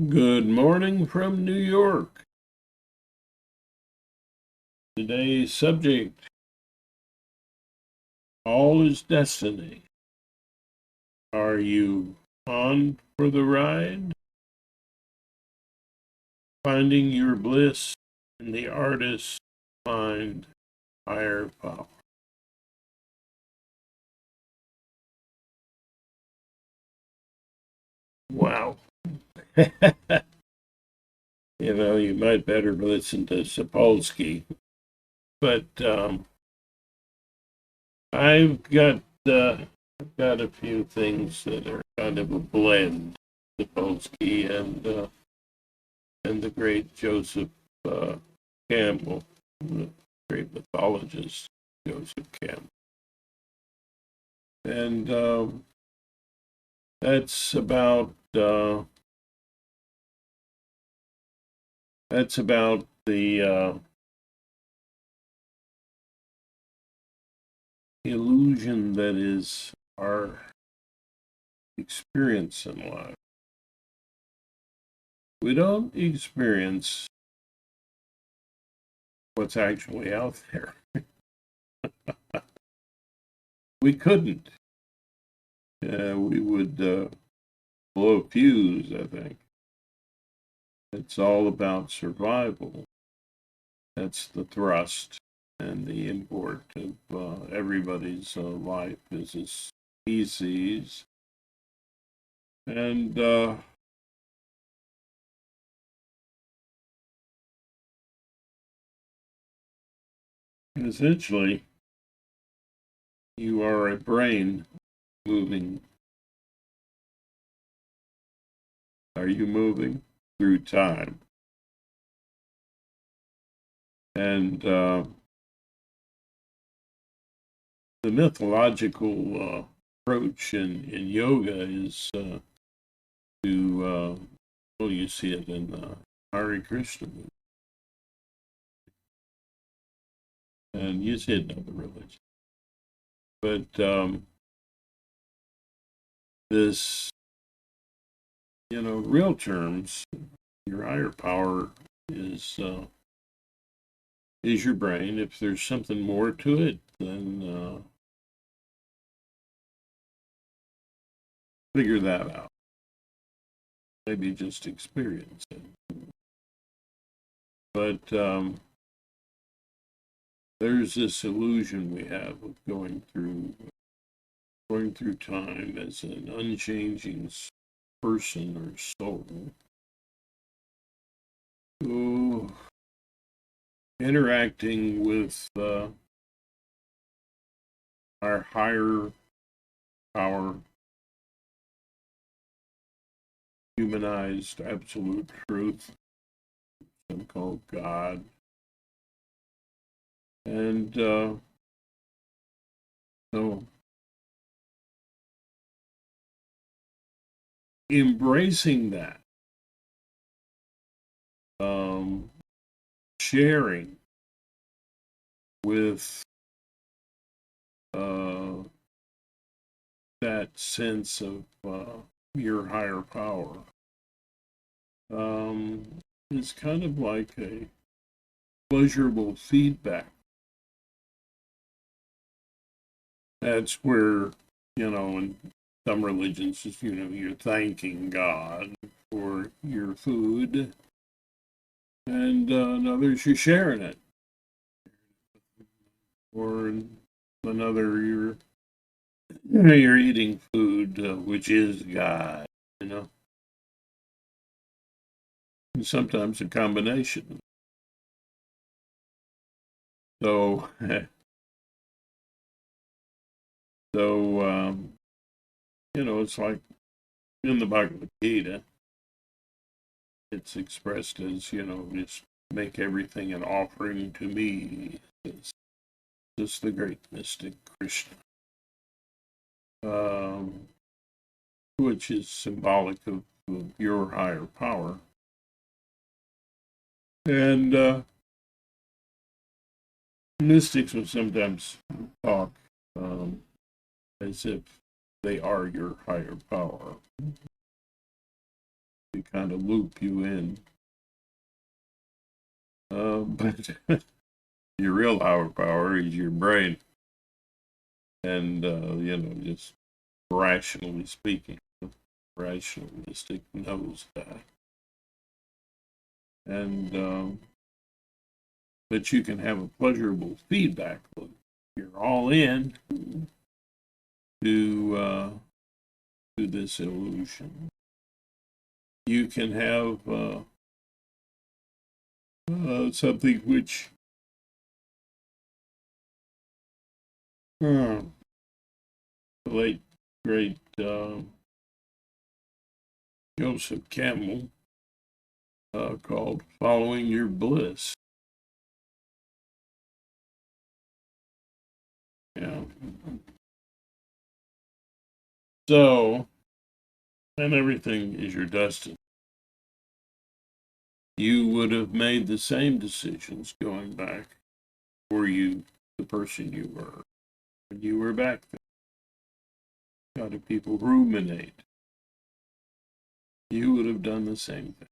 Good morning from New York. Today's subject, all is destiny. Are you on for the ride? Finding your bliss in the artist's mind, higher power. Wow. You might better listen to Sapolsky. But I've got a few things that are kind of a blend. Sapolsky and the great Joseph Campbell, the great mythologist Joseph Campbell, and that's about the illusion that is our experience in life. We don't experience what's actually out there. We couldn't. We would blow a fuse, I think. It's all about survival. That's the thrust and the import of everybody's life as a species. And essentially, you are a brain moving. Are you moving through time? And the mythological approach in yoga is well, you see it in Hare Krishna movie, and you see it in other religions. But this, real terms, your higher power is your brain. If there's something more to it, then figure that out. Maybe just experience it. But there's this illusion we have of going through time as an unchanging person or soul who interacting with our higher power, humanized absolute truth, some call God. And so embracing that, sharing with that sense of your higher power is kind of like a pleasurable feedback. That's where, in some religions, you're thanking God for your food, and in others, you're sharing it. Or in another, you're eating food, which is God, and sometimes a combination. So, so it's like in the Bhagavad Gita, it's expressed as, just make everything an offering to me. It's just the great mystic Krishna, which is symbolic of your higher power. And mystics will sometimes talk as if they are your higher power, kind of loop you in. But your real higher power is your brain. And, just rationally speaking, rationalistic knows that. And, but you can have a pleasurable feedback loop. You're all in to this illusion. You can have something which the late great Joseph Campbell called "Following Your Bliss." Yeah. So, and everything is your destiny. You would have made the same decisions going back, were you the person you were when you were back there. How do people ruminate? You would have done the same thing.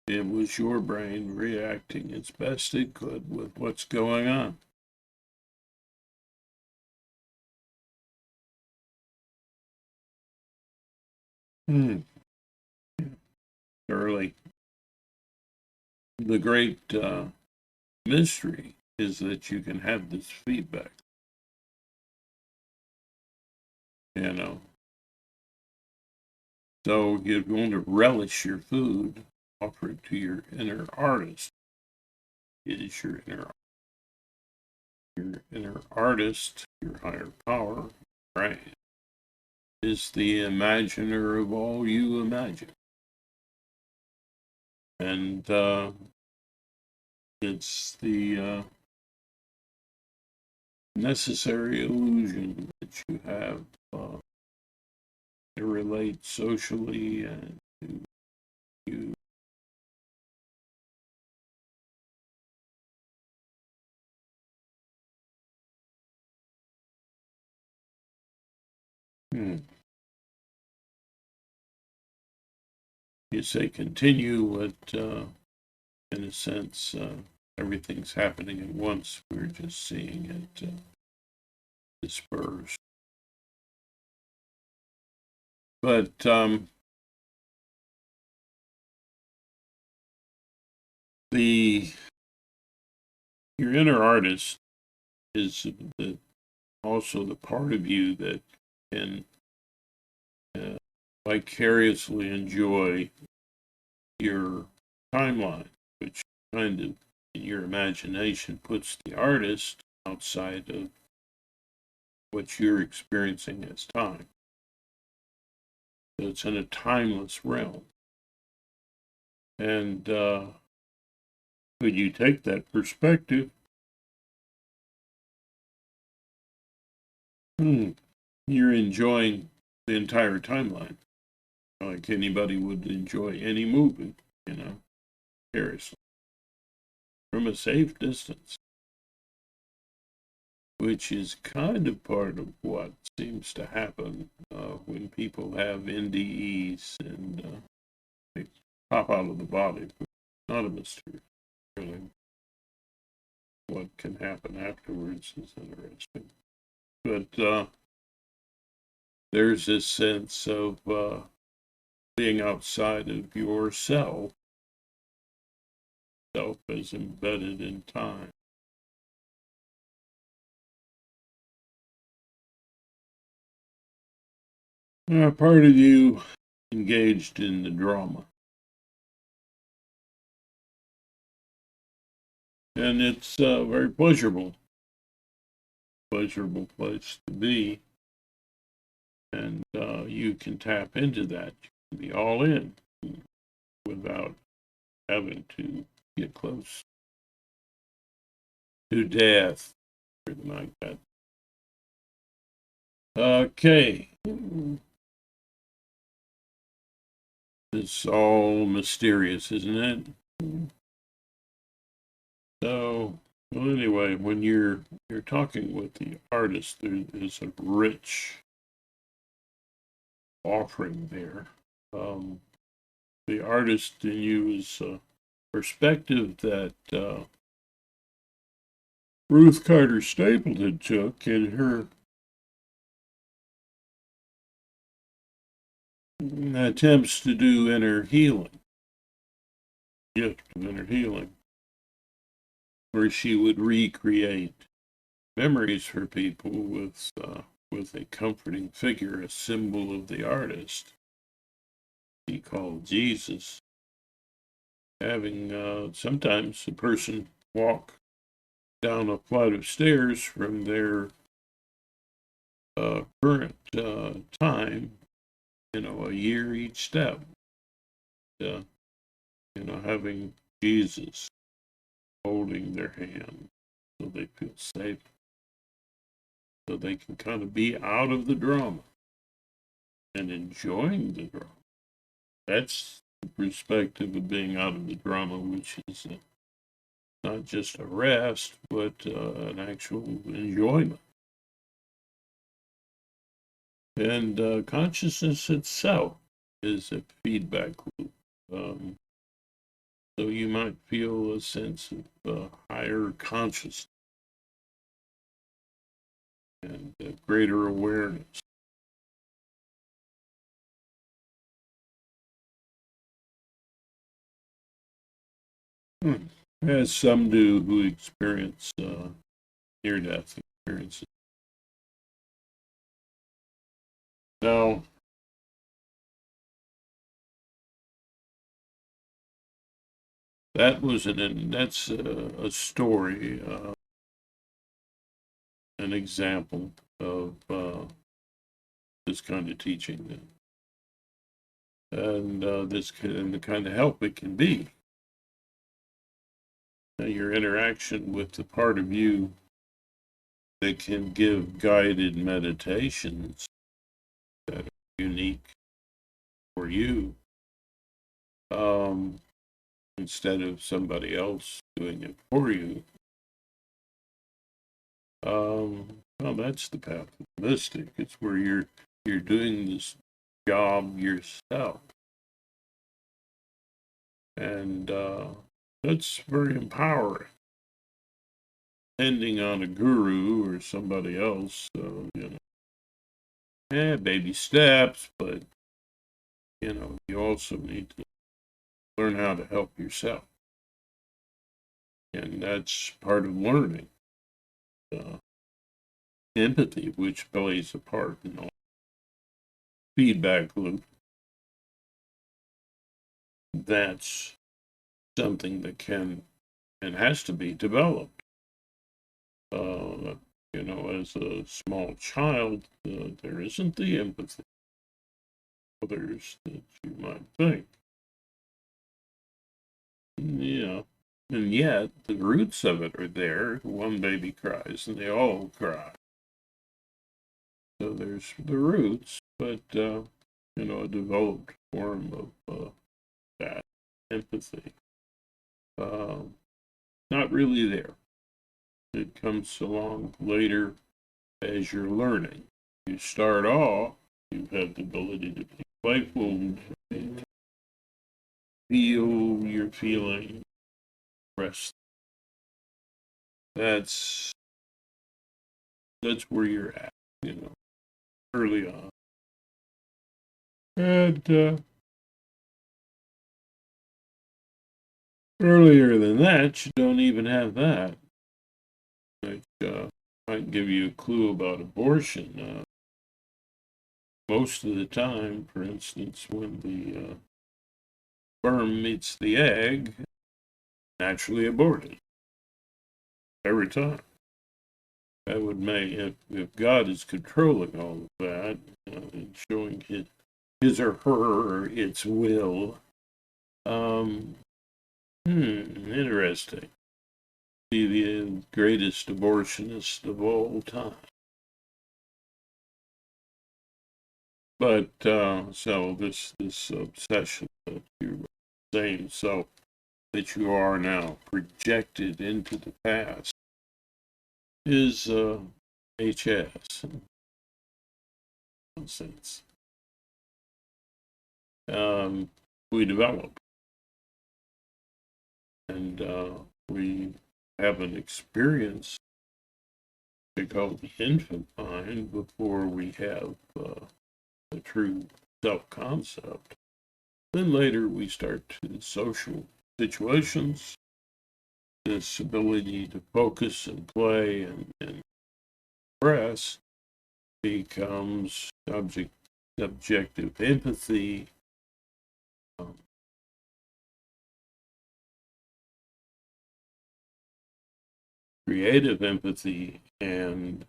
It was your brain reacting as best it could with what's going on. Early. The great mystery is that you can have this feedback. You know, so you're going to relish your food, offer it to your inner artist. It is your inner artist, your higher power, right? Is the imaginer of all you imagine. And it's the necessary illusion that you have to relate socially and to you. You say continue, but in a sense, everything's happening at once. We're just seeing it disperse. But the your inner artist is also the part of you that can uh, vicariously enjoy your timeline, which kind of in your imagination puts the artist outside of what you're experiencing as time. So it's in a timeless realm. And could you take that perspective? You're enjoying the entire timeline, like anybody would enjoy any movie, seriously, from a safe distance, which is kind of part of what seems to happen when people have NDEs and they pop out of the body. Not a mystery, really. What can happen afterwards is interesting. But there's this sense of being outside of yourself. Self is embedded in time. Part of you engaged in the drama. And it's a very pleasurable place to be. And you can tap into that. You can be all in without having to get close to death or anything like that. Okay. It's all mysterious, isn't it? So, well, anyway, when you're talking with the artist, there is a rich offering there. The artist in you is a perspective that Ruth Carter Stapleton took in her attempts to do inner healing, gift of inner healing, where she would recreate memories for people with a comforting figure, a symbol of the artist he called Jesus, having sometimes a person walk down a flight of stairs from their current time, a year each step, uh, having Jesus holding their hand so they feel safe, so they can kind of be out of the drama and enjoying the drama. That's the perspective of being out of the drama, which is not just a rest, but an actual enjoyment. And consciousness itself is a feedback loop. So you might feel a sense of higher consciousness and greater awareness. As some do who experience near-death experiences. Now, that's a story, an example of this kind of teaching, and the kind of help it can be. Your interaction with the part of you that can give guided meditations that are unique for you, instead of somebody else doing it for you. Well, that's the path of the mystic. It's where you're doing this job yourself, and that's very empowering. Depending on a guru or somebody else, baby steps, but you also need to learn how to help yourself, and that's part of learning. Empathy, which plays a part in all feedback loop. That's something that can and has to be developed. As a small child, there isn't the empathy for others that you might think. Yeah. And yet, the roots of it are there. One baby cries, and they all cry. So there's the roots, but, a developed form of that empathy. Not really there. It comes along later as you're learning. You start off, you have the ability to be playful, feel your feeling, rest. That's where you're at, early on. And earlier than that, you don't even have that. Which might give you a clue about abortion. Most of the time, for instance, when the sperm meets the egg, naturally aborted. Every time. That would make, if God is controlling all of that, and showing his or her its will, interesting. Be the greatest abortionist of all time. But so this obsession that you were saying, so that you are now projected into the past, is HS nonsense. we develop. And we have an experience we call the infant mind before we have a true self-concept. Then later we start to social situations, this ability to focus and play and express becomes subjective empathy, um, creative empathy, and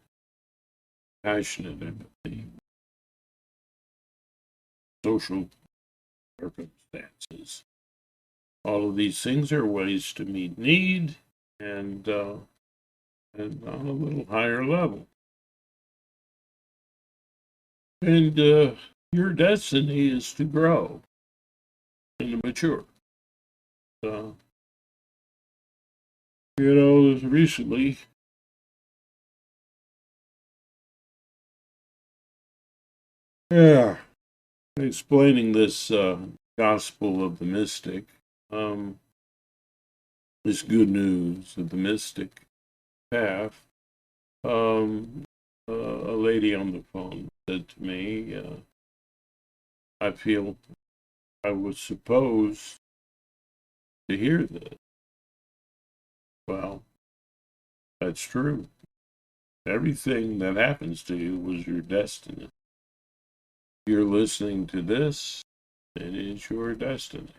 passionate empathy, social circumstances. All of these things are ways to meet need and on a little higher level. And your destiny is to grow and to mature. Uh, recently, yeah, explaining this gospel of the mystic, um, this good news of the mystic path. A lady on the phone said to me, I feel I was supposed to hear this. Well, that's true. Everything that happens to you was your destiny. You're listening to this, it is your destiny.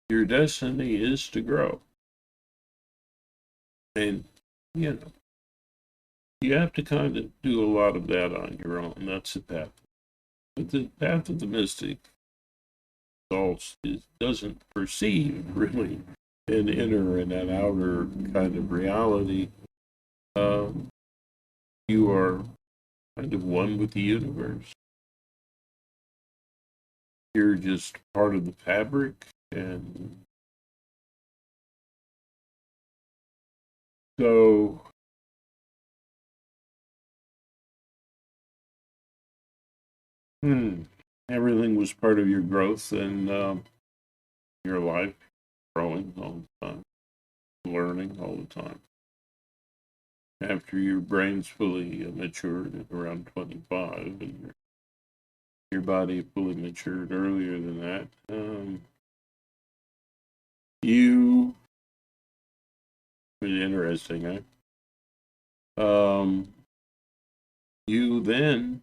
Your destiny is to grow. And, you know, you have to kind of do a lot of that on your own. That's the path. But the path of the mystic doesn't perceive really an inner and an outer kind of reality. You are kind of one with the universe. You're just part of the fabric, and so everything was part of your growth and your life, growing all the time, learning all the time. After your brain's fully matured at around 25, and your body fully matured earlier than that, you, interesting, eh? You then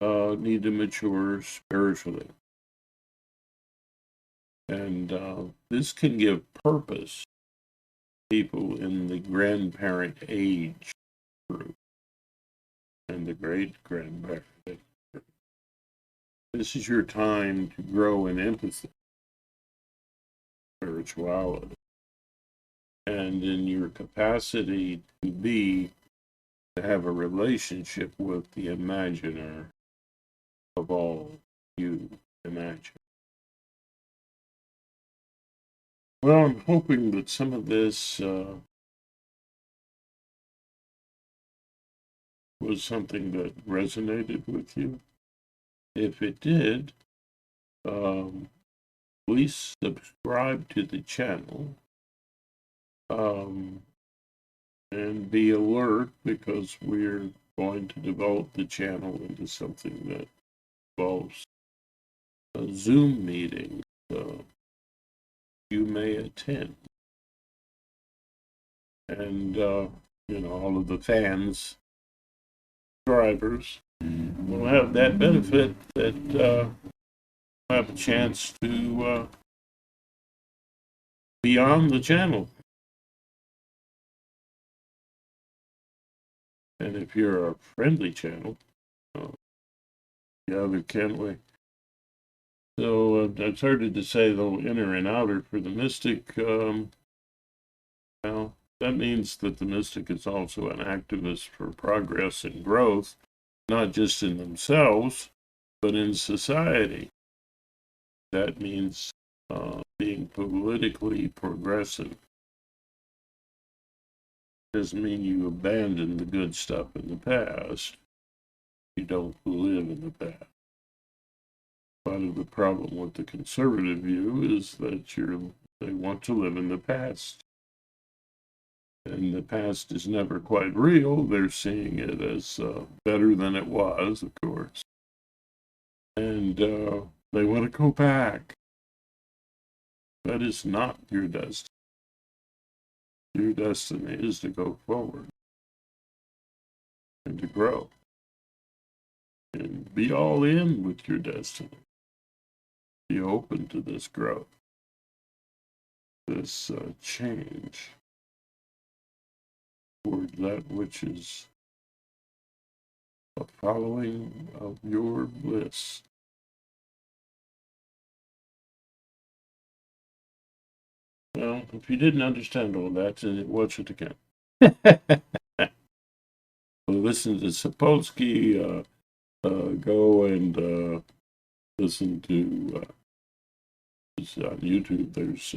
need to mature spiritually. And this can give purpose to people in the grandparent age group and the great grandparent age group. This is your time to grow in empathy, spirituality, and in your capacity to have a relationship with the imaginer of all you imagine. Well, I'm hoping that some of this was something that resonated with you. If it did, please subscribe to the channel and be alert because we're going to develop the channel into something that involves a Zoom meeting you may attend. And, all of the fans, drivers, will have that benefit that have a chance to be on the channel. And if you're a friendly channel, yeah, can we? So I started to say though inner and outer for the mystic. Well, that means that the mystic is also an activist for progress and growth, not just in themselves, but in society. That means being politically progressive. Doesn't mean you abandon the good stuff in the past. You don't live in the past. Part of the problem with the conservative view is that they want to live in the past. And the past is never quite real. They're seeing it as better than it was, of course. And they want to go back. That is not your destiny. Your destiny is to go forward and to grow and be all in with your destiny. Be open to this growth, this change toward that which is a following of your bliss. Well, if you didn't understand all that, watch it again. Listen to Sapolsky, go and listen to on YouTube. There's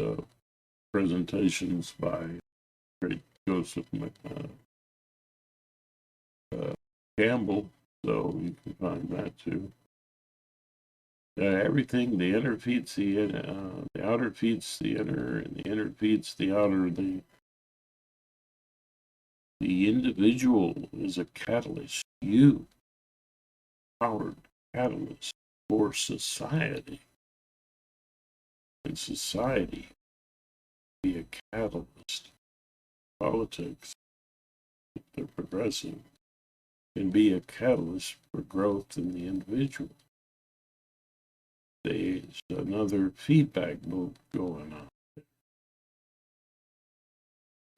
presentations by great Joseph Campbell, so you can find that too. Everything, the inner feeds the outer feeds the inner, and the inner feeds the outer. The individual is a catalyst. You, powered catalyst for society, and society be a catalyst. Politics, if they're progressive, can be a catalyst for growth in the individual. There's another feedback loop going on.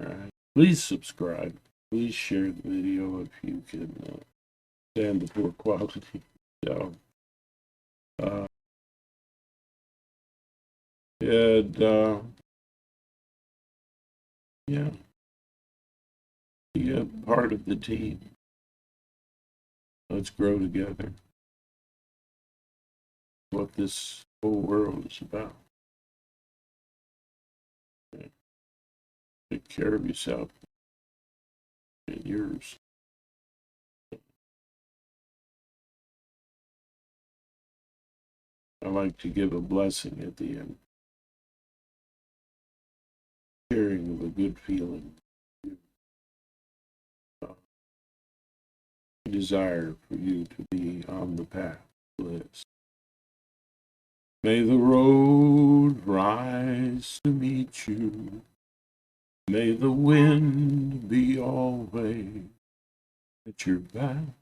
All right. Please subscribe. Please share the video if you can stand the poor quality. So, yeah, be a part of the team. Let's grow together. What this whole world is about. Take care of yourself and yours. I like to give a blessing at the end. Sharing of a good feeling. Desire for you to be on the path of bliss. May the road rise to meet you. May the wind be always at your back.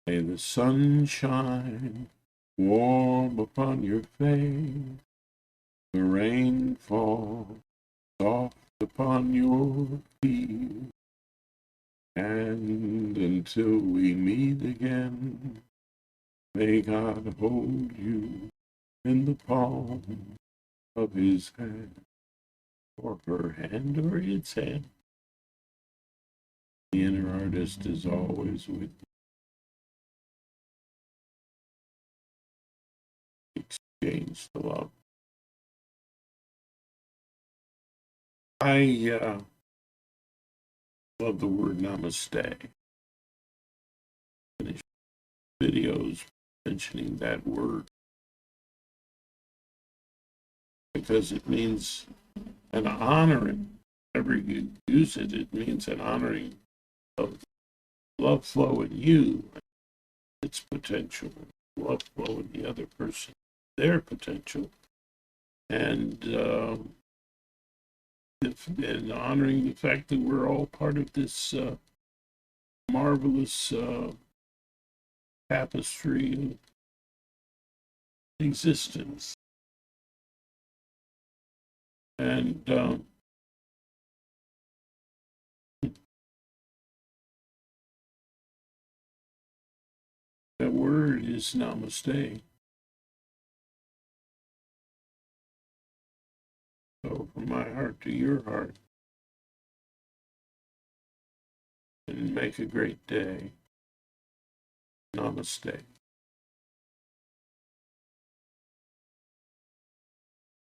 May the sun shine warm upon your face. The rain fall soft upon your feet. And until we meet again, may God hold you in the palm of his hand, or her hand, or its hand. The inner artist is always with you. Exchange the love. I love the word namaste. Finish videos mentioning that word because it means an honoring. Whenever you use it, it means an honoring of love flow in you, its potential, love flow in the other person, their potential, and honoring the fact that we're all part of this marvelous tapestry of existence. And that word is namaste. So from my heart to your heart, and make a great day. Namaste.